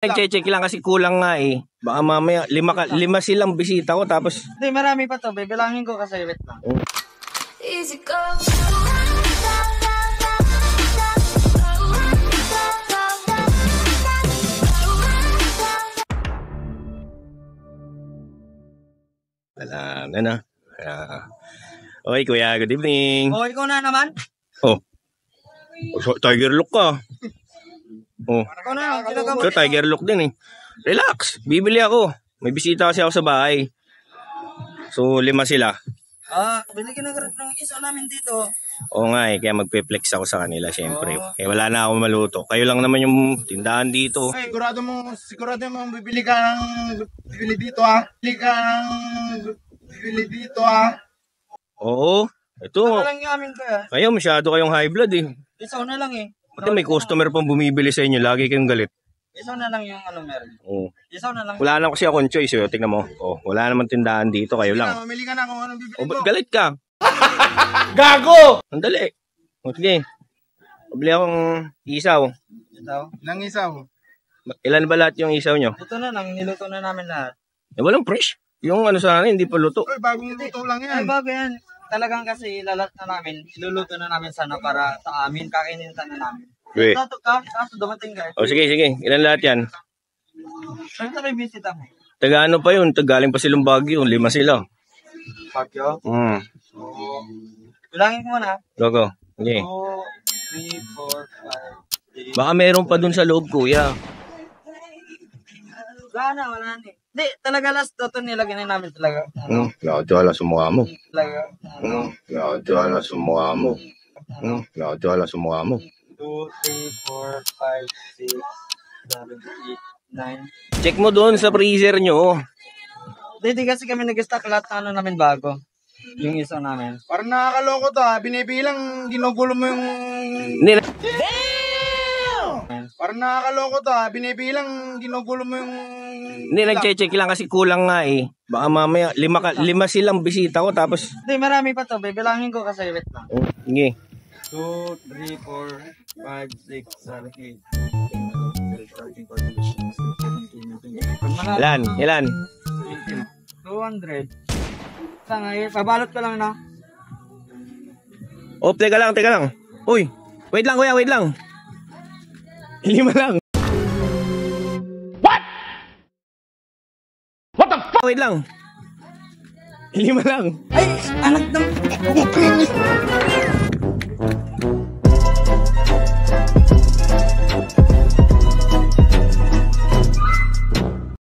Nag-check lang kasi kulang nga eh. Baka mamaya lima silang bisita ko tapos hindi, marami pa to. Bibilangin ko kasi wait lang. Easy go. wala na. Okay, kuya, good evening. Oh, ikaw na naman? Oh. So, tiger look ka. Oh. Ikaw na. So, tiger look din eh. Relax, bibili ako. May bisita kasi ako sa bahay. So, 5 sila. Binigyan ng isa namin dito. Oo nga eh, kaya magpe-flex ako sa kanila syempre. Eh, wala na ako maluto. Kayo lang naman yung tindahan dito. Ay, sigurado mo bibili dito ah. Bibili dito ah. Oo, ito. Ito lang yung amin ko eh. Kayo masyado kayong high blood eh. Isaw na lang eh. Pati may customer pang bumibili sa inyo, lagi kayong galit. Isaw na lang yung meron. Oo. Isaw na lang. Wala na kasi akong choice eh. Tingnan mo. Oh, wala naman tindahan dito, kayo lang. Mamili ka na kung anong bibili Oh, ko. galit ka. Gago! Andali. O, sige. Pabili akong isaw. Isaw? Nang isaw. Ilan ba lahat yung isaw nyo? Ito na lang. Niluto na namin lahat. Eh, walang fresh. Yung ano sana, hindi pa luto. Ay, bagong luto lang Ay, yan. bago yan. Talagang kasi ilalat na namin. Iluluto na namin sana para sa amin. Kakinitan na namin. Wait. Kaso dumating ka eh. O, sige, sige. Ilan lahat yan? Saan ka rin bisita mo? Taga ano pa yun? Tagaling pa silang Baguio. 5 sila. Pagyo? Bilangin ko muna. Go. Okay. 2, 3, 4, 5, 6. Baka meron pa dun sa loob, kuya. Wala na. Hindi, talaga last toto nilagyan na namin talaga. Nakatiwala sa mukha mo. Talaga. Nakatiwala sa mukha mo. Nakatiwala sa mukha mo. 2, 3, 4, 5, 6, 7, 8, 9. Check mo doon sa freezer nyo. Hindi kasi kami nag-stock lahat na namin bago. Yung isa namin. Parang nakakaloko to ah. Binibilang, ginugulo mo yung... Hindi na. Parang nakakaloko to ah. Binibilang, ginugulo mo yung... Hindi, nag-check lang kasi kulang nga eh. Baka mamaya 5 silang bisita ko tapos... Hindi, marami pa to. Bibilangin ko kasi wait lang. Sige. 2, 3, 4, 5, 6, 7, 8, 9, 10, 11, 12, 13, 14, 15, 16, 17, 18, 19, 20. Ilan? 200. Saan nga pabalot ko lang na. Oh, teka lang. Uy, wait lang kuya, wait lang. 5 lang. What the fuck? Wait lang. 5 lang. Ay, anak ng...